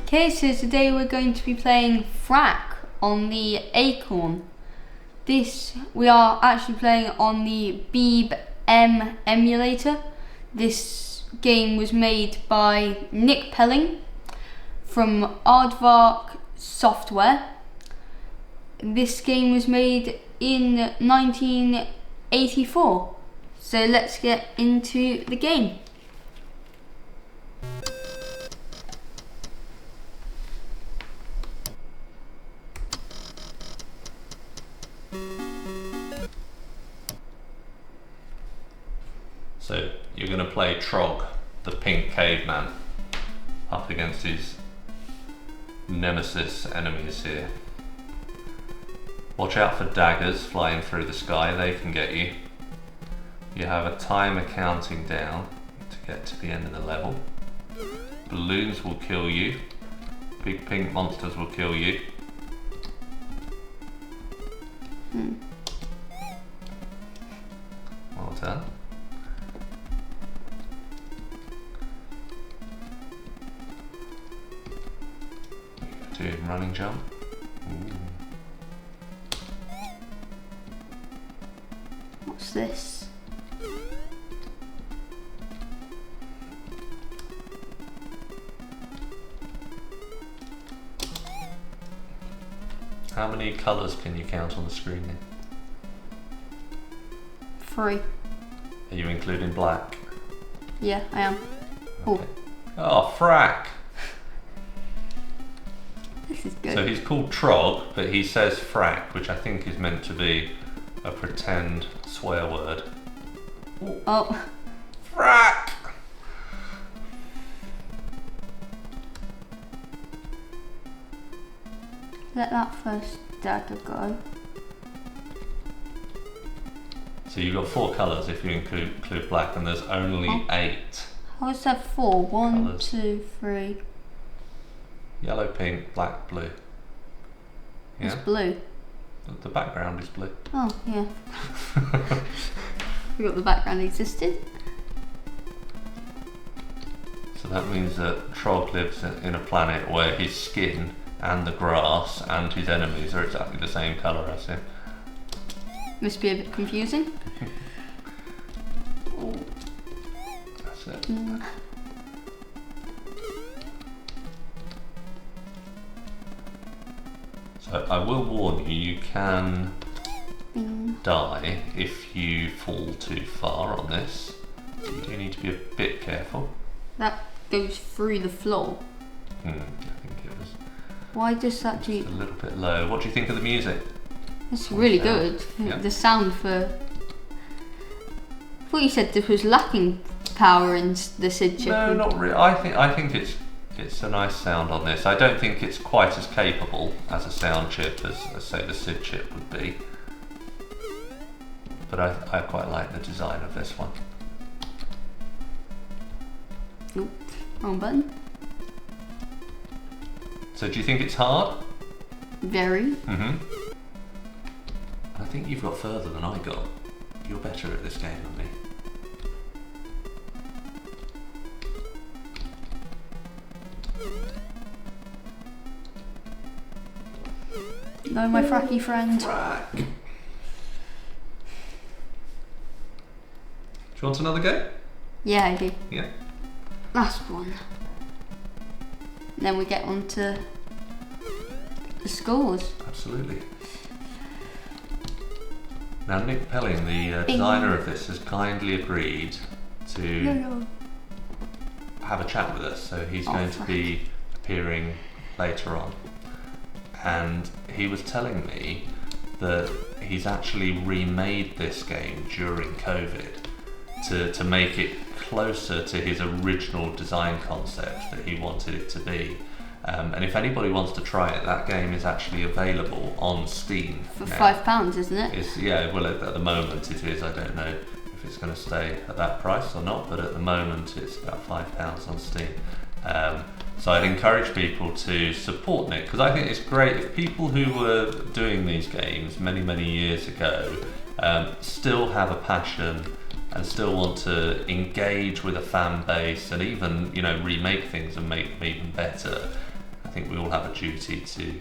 Okay, so today we're going to be playing Frak on the Acorn. We are actually playing on the Beeb M emulator. This game was made by Nick Pelling from Aardvark Software. This game was made in 1984. So let's get into the game. So you're going to play Trog, the pink caveman, up against his nemesis enemies here. Watch out for daggers flying through the sky, they can get you. You have a timer counting down to get to the end of the level. Balloons will kill you. Big pink monsters will kill you. Well done. Doing running jump. Ooh. What's this? How many colours can you count on the screen then? 3. Are you including black? Yeah, I am. Okay. Oh, Frak! This is good. So he's called Trog, but he says Frak, which I think is meant to be a pretend swear word. Ooh. Oh. Frak! Let that first dagger go. So you've got 4 colours if you include black, and there's only 8. How is that 4? 1, Colours. 2, 3. Yellow, pink, black, blue. It's Yeah? blue. The background is blue. Oh, yeah. Forgot the background existed. So that means that Trog lives in a planet where his skin and the grass and his enemies are exactly the same colour as him. Must be a bit confusing. That's it. So I will warn you, you can die if you fall too far on this. You do need to be a bit careful. That goes through the floor. I think it was Why does that do? just a little bit low. What do you think of the music? It's really sound. good. Yeah. The sound for. I thought you said this was lacking power in the SID chip. No, not really. I think it's a nice sound on this. I don't think it's quite as capable as a sound chip as say the SID chip would be. But I quite like the design of this one. Nope. Wrong button. So do you think it's hard? Very. I think you've got further than I got. You're better at this game than me. No, my fracky friend. Frak. Do you want another go? Yeah, I do. Yeah. Last one. Then we get on to the scores. Absolutely. Now Nick Pelling, the designer of this, has kindly agreed to have a chat with us, so he's going to be appearing later on. And he was telling me that he's actually remade this game during COVID to make it closer to his original design concept that he wanted it to be. And if anybody wants to try it, that game is actually available on Steam For now. £5, isn't it? Yeah, well at the moment it is. I don't know if it's going to stay at that price or not, but at the moment it's about £5 on Steam. So I'd encourage people to support Nick, because I think it's great if people who were doing these games many years ago still have a passion and still want to engage with a fan base and even, you know, remake things and make them even better. think we all have a duty to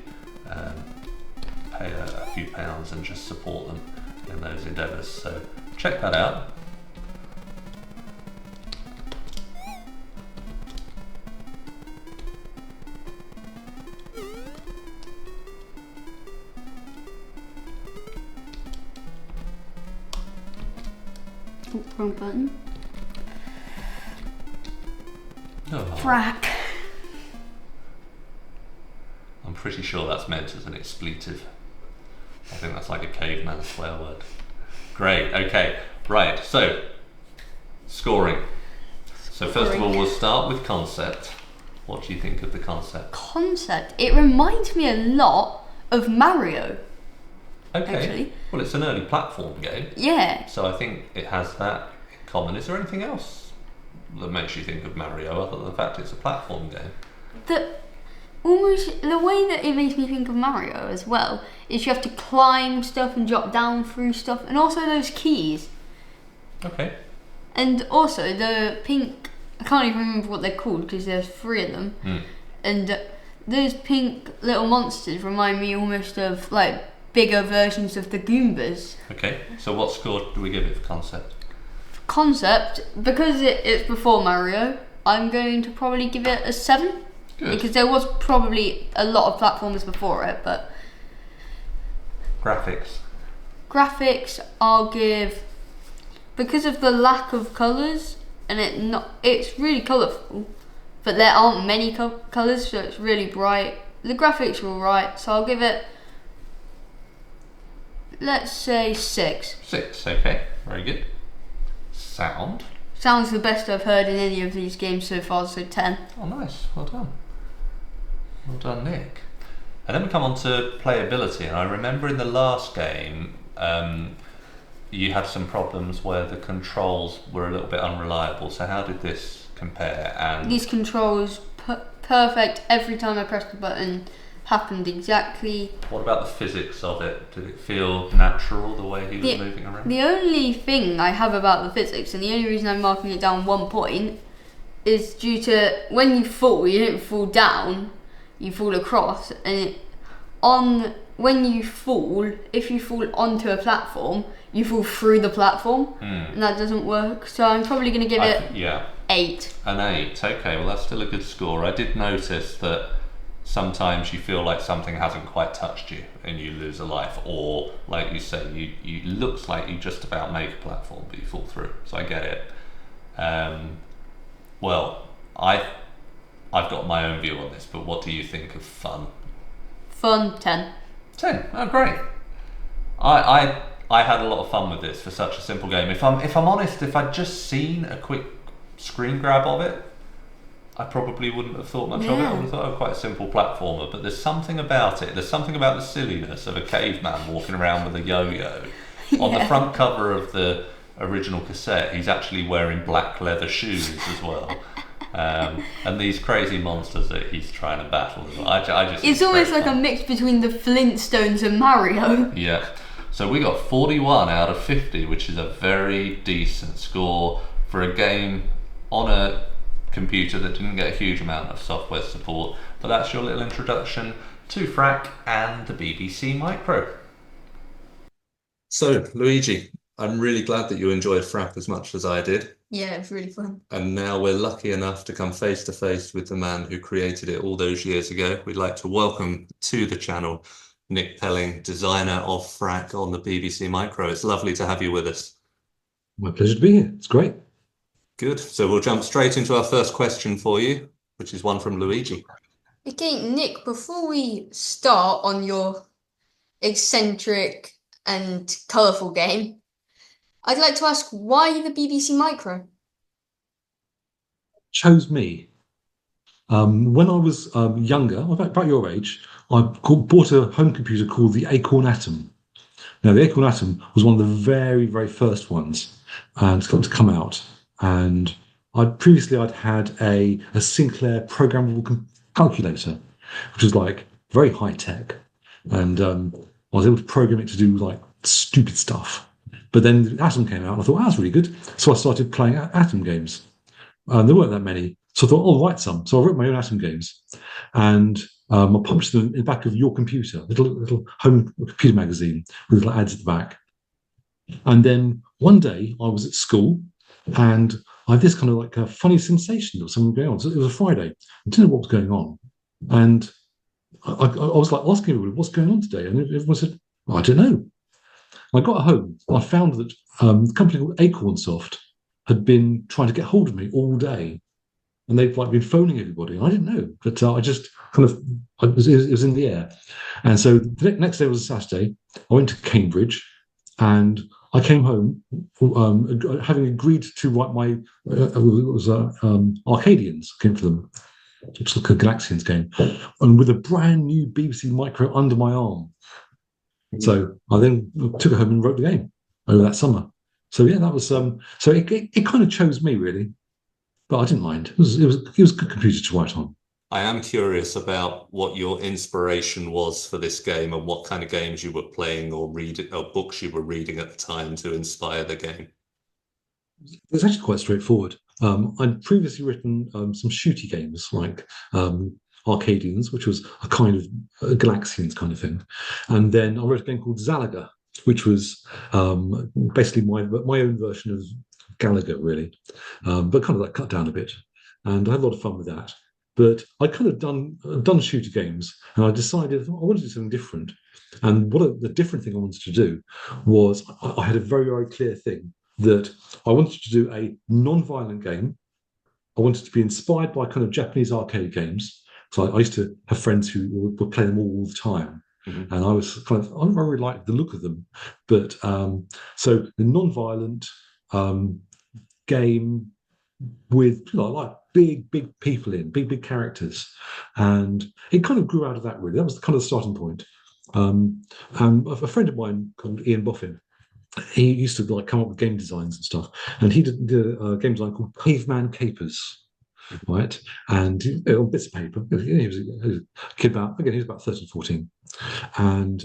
pay a few pounds and just support them in those endeavours. So check that out. Oh, wrong button. Oh. Frak. I'm pretty sure that's meant as an expletive. I think that's like a caveman swear word. Great, okay. Right, so scoring. So first of all, we'll start with concept. What do you think of the concept? Concept? It reminds me a lot of Mario. Okay. Actually. Well, it's an early platform game. Yeah. So I think it has that in common. Is there anything else that makes you think of Mario other than the fact it's a platform game? Almost the way that it makes me think of Mario as well is you have to climb stuff and drop down through stuff, and also those keys. Okay. And also the pink, I can't even remember what they're called because there's 3 of them. And those pink little monsters remind me almost of like bigger versions of the Goombas. Okay, so what score do we give it for concept? Concept, because it's before Mario, I'm going to probably give it a 7. Good. Because there was probably a lot of platformers before it, but... Graphics? Graphics, I'll give... Because of the lack of colours, and it's really colourful, but there aren't many colours, so it's really bright. The graphics are alright, so I'll give it... Let's say 6. 6, okay. Very good. Sound? Sounds the best I've heard in any of these games so far, so 10. Oh, nice. Well done. Well done, Nick. And then we come on to playability, and I remember in the last game you had some problems where the controls were a little bit unreliable. So how did this compare? And these controls perfect every time I pressed the button. Happened exactly. What about the physics of it? Did it feel natural the way he was moving around? The only thing I have about the physics, and the only reason I'm marking it down 1 point, is due to when you fall, you don't fall down, you fall across, and when you fall, if you fall onto a platform, you fall through the platform, and that doesn't work. So I'm probably going to give it 8. An 8. Okay, well that's still a good score. I did notice that sometimes you feel like something hasn't quite touched you and you lose a life, or like you say, you looks like you just about make a platform but you fall through. So I get it. Well, I've got my own view on this, but what do you think of fun? Fun, 10. 10. Oh, great. I had a lot of fun with this for such a simple game. If I'm honest, if I'd just seen a quick screen grab of it, I probably wouldn't have thought much of it. I would have thought, oh, quite a simple platformer. But there's something about it. There's something about the silliness of a caveman walking around with a yo-yo. On the front cover of the original cassette, he's actually wearing black leather shoes as well. And these crazy monsters that he's trying to battle as well. It's almost like fun. A mix between the Flintstones and Mario. Yeah. So we got 41 out of 50, which is a very decent score for a game on a computer that didn't get a huge amount of software support. But that's your little introduction to Frak and the BBC Micro. So, Luigi, I'm really glad that you enjoyed Frak as much as I did. Yeah, it was really fun. And now we're lucky enough to come face to face with the man who created it all those years ago. We'd like to welcome to the channel Nick Pelling, designer of Frak on the BBC Micro. It's lovely to have you with us. My pleasure to be here. It's great. Good. So we'll jump straight into our first question for you, which is one from Luigi. Okay, Nick, before we start on your eccentric and colourful game, I'd like to ask, why the BBC Micro? Chose me. When I was younger, about your age, I bought a home computer called the Acorn Atom. Now, the Acorn Atom was one of the very, very first ones to come out. And I'd had a Sinclair programmable calculator, which was like very high tech. And I was able to program it to do like stupid stuff. But then Atom came out and I thought, that's really good. So I started playing Atom games. There weren't that many. So I thought, I'll write some. So I wrote my own Atom games. And I published them in the back of Your Computer, little home computer magazine with little ads at the back. And then one day I was at school and I had this kind of like a funny sensation or something going on. So it was a Friday. I didn't know what was going on. And I was like asking everybody, what's going on today? And everyone said, I don't know. I got home. I found that a company called Acornsoft had been trying to get hold of me all day, and they've like been phoning everybody. And I didn't know, but I just kind of it was in the air. And so the next day was a Saturday. I went to Cambridge, and I came home having agreed to write my it was Arcadians came for them. It's like a Galaxians game, and with a brand new BBC Micro under my arm. So I then took it home and wrote the game over that summer. So yeah, that was so it kind of chose me really, but I didn't mind. It was a good computer to write on. I am curious about what your inspiration was for this game and what kind of games you were playing or reading or books you were reading at the time to inspire the game. It's actually quite straightforward. I'd previously written some shooty games like Arcadians, which was a kind of Galaxians kind of thing, and then I wrote a game called Zalaga, which was basically my own version of Galaga, really, but kind of like cut down a bit, and I had a lot of fun with that. But I kind of done shooter games, and I decided I wanted to do something different. And the different thing I wanted to do was I had a very, very clear thing that I wanted to do a non-violent game. I wanted to be inspired by kind of Japanese arcade games. So I used to have friends who would play them all the time. Mm-hmm. And I was kind of, I really liked the look of them. But so the non-violent game with like big people in, big characters. And it kind of grew out of that, really. That was kind of the starting point. And a friend of mine called Ian Boffin, he used to like come up with game designs and stuff, and he did a game design called Caveman Capers, right? And on bits of paper. He was a kid he was about 13, 14, and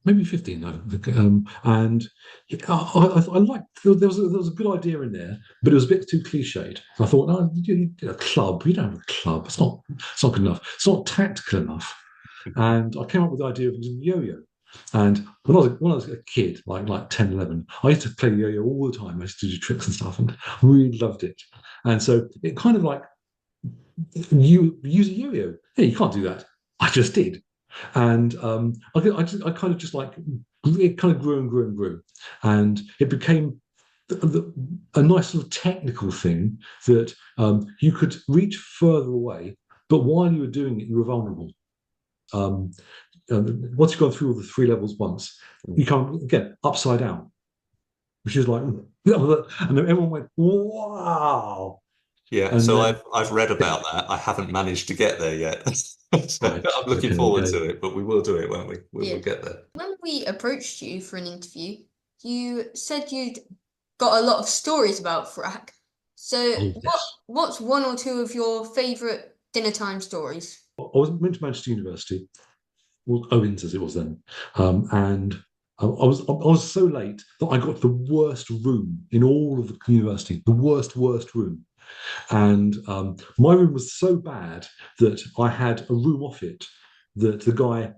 maybe 15. And I liked there was a good idea in there, but it was a bit too cliched. I thought, no, you need a club. You don't have a club. It's not good enough. It's not tactical enough. And I came up with the idea of using yo-yo. And when I was a kid, like 10, 11, I used to play yo-yo all the time. I used to do tricks and stuff, and I really loved it. And so it kind of like, you use a yo-yo. Hey, you can't do that. I just did. And I kind of just like, it kind of grew and grew and grew. And it became a nice sort of technical thing that you could reach further away, but while you were doing it, you were vulnerable. Once you've gone through all the 3 levels once, you can't get upside down, which is like, and then everyone went, wow. Yeah, and so I've read about that. I haven't managed to get there yet. So right. I'm looking forward to it, but we will do it, won't we? We'll get there. When we approached you for an interview, you said you'd got a lot of stories about Frak. So what's one or two of your favourite dinner time stories? I went to Manchester University, well, Owens as it was then, and I was so late that I got the worst room in all of the university, the worst room. And my room was so bad that I had a room off it that the guy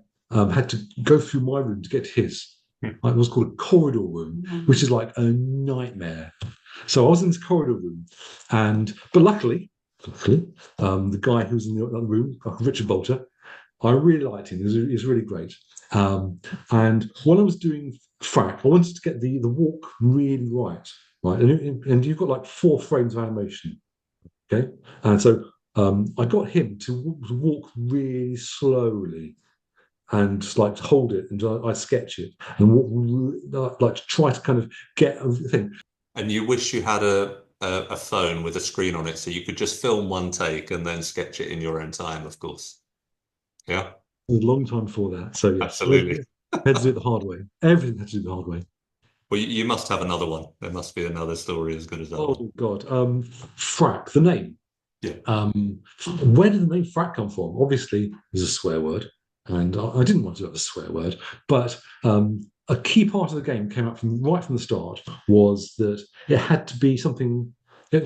had to go through my room to get to his. It was called a corridor room, which is like a nightmare. So I was in this corridor room, but luckily, the guy who was in the other room, Richard Bolter, I really liked him. He was really great. And when I was doing Frak, I wanted to get the walk really right, and you've got like 4 frames of animation. Okay, and so I got him to walk really slowly and just like hold it, and I sketch it and walk, like try to kind of get everything. And you wish you had a phone with a screen on it, so you could just film one take and then sketch it in your own time, of course. Yeah, it was a long time before that. So yeah, absolutely, had to do it the hard way. Everything had to do the hard way. Well, you must have another one. There must be another story as good as that. Oh God, Frak, the name. Yeah. Where did the name Frak come from? Obviously, it's a swear word, and I didn't want to have a swear word. But a key part of the game came up right from the start was that it had to be something. He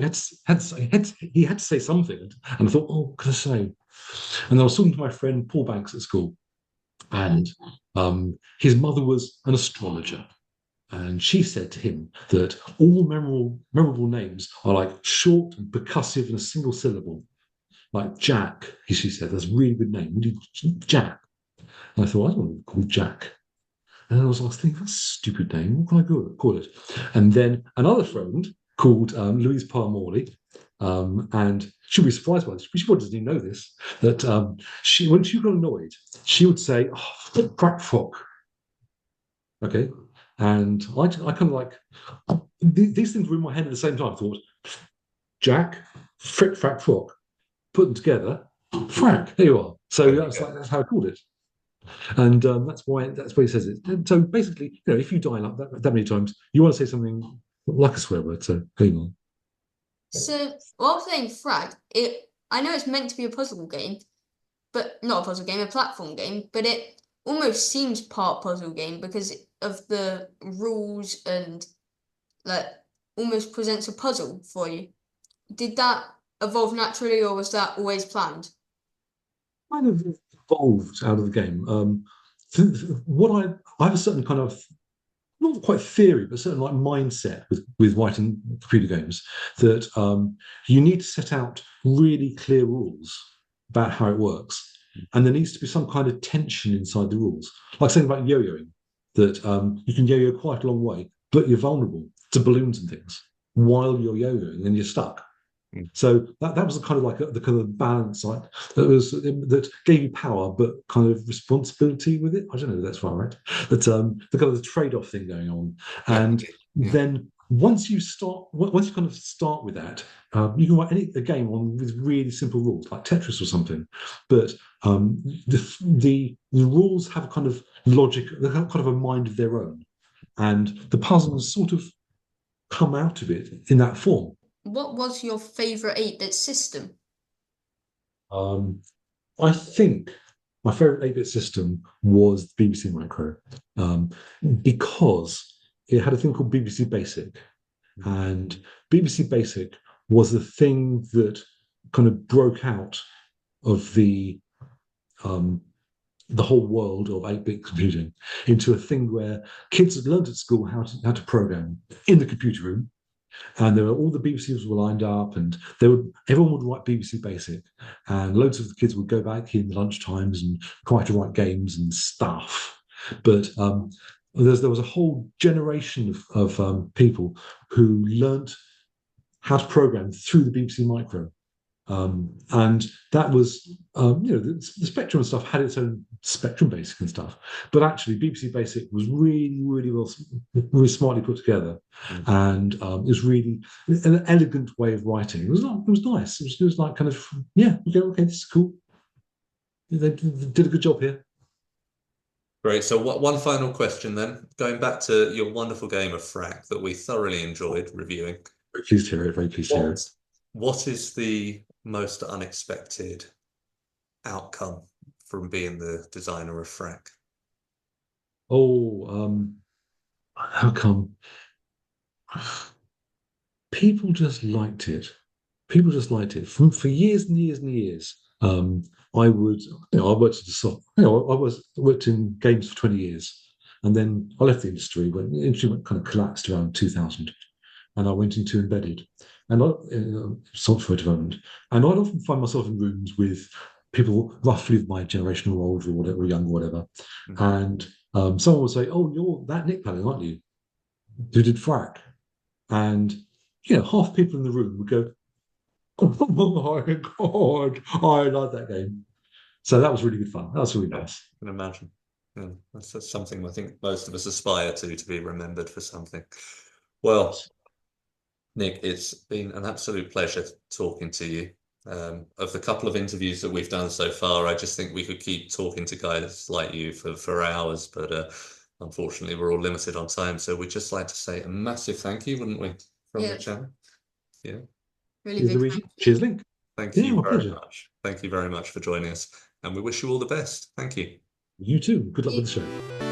had to say something, and I thought, oh, what could I say? And I was talking to my friend Paul Banks at school, and his mother was an astrologer. And she said to him that all memorable names are like short and percussive in a single syllable. Like Jack, she said, that's a really good name. Jack. And I thought, I don't want to be called Jack. And I was thinking, that's a stupid name. What can I call it? And then another friend called Louise Parr-Morley, and she'll be surprised by this. She probably doesn't even know this, that when she got annoyed, she would say, oh, Frak. Okay. And I kind of like, these things were in my head at the same time. I thought, Jack, Frick, Frak, Frock, put them together, Frak, there you are. So that's how I called it. And that's why he says it. And so basically, if you dial up that many times, you want to say something like a swear word. So hang on. So while playing Frak, I know it's meant to be a puzzle game, but not a puzzle game, a platform game, but it almost seems part puzzle game because of the rules and like almost presents a puzzle for you. Did that evolve naturally, or was that always planned? Kind of evolved out of the game. I have a certain kind of not quite theory, but certain like mindset with writing computer games that you need to set out really clear rules about how it works, and there needs to be some kind of tension inside the rules. Like saying about yo-yoing, that you can yo-yo quite a long way, but you're vulnerable to balloons and things while you're yo-yoing, and you're stuck. So that was kind of like the kind of balance like that gave you power but kind of responsibility with it. I don't know if that's right, but the kind of the trade-off thing going on. And then once you kind of start with that, you can write a game with really simple rules like Tetris or something. But the rules have a kind of logic, they have kind of a mind of their own, and the puzzles sort of come out of it in that form. What was your favourite 8-bit system? I think my favourite 8-bit system was the BBC Micro, because it had a thing called BBC Basic, and BBC Basic was the thing that kind of broke out of the whole world of 8-bit computing into a thing where kids had learned at school how to program in the computer room. And there were all the BBCs were lined up, and everyone would write BBC Basic, and loads of the kids would go back in lunch times and try to write games and stuff. But there was a whole generation of people who learnt how to program through the BBC Micro. And that was, the Spectrum and stuff had its own Spectrum Basic and stuff, but actually BBC Basic was really, really well, really smartly put together, and it was really an elegant way of writing. It was nice. It was like kind of okay, this is cool. They did a good job here. Great. So one final question then, going back to your wonderful game of Frak that we thoroughly enjoyed reviewing. Very pleased to hear it. Very pleased to hear it. What is the most unexpected outcome from being the designer of Frak? How come? People just liked it. People just liked it for years and years and years. I worked in games for 20 years, and then I left the industry when the industry kind of collapsed around 2000, and I went into embedded and software development, and I'd often find myself in rooms with people roughly of my generation or older or whatever, or younger, or whatever, and someone would say, "Oh, you're that Nick Pelling, aren't you? Who did Frak?" And half people in the room would go, "Oh my god, I love that game." So that was really good fun. That was really nice. I can imagine. Yeah, that's something I think most of us aspire to be remembered for something. Well, Nick, it's been an absolute pleasure talking to you. Of the couple of interviews that we've done so far, I just think we could keep talking to guys like you for hours, but unfortunately we're all limited on time. So we'd just like to say a massive thank you, wouldn't we, from the channel? Yeah. Really big Luigi. Cheers, Link. Thank you very much. Thank you very much for joining us, and we wish you all the best. Thank you. You too. Good luck with the show.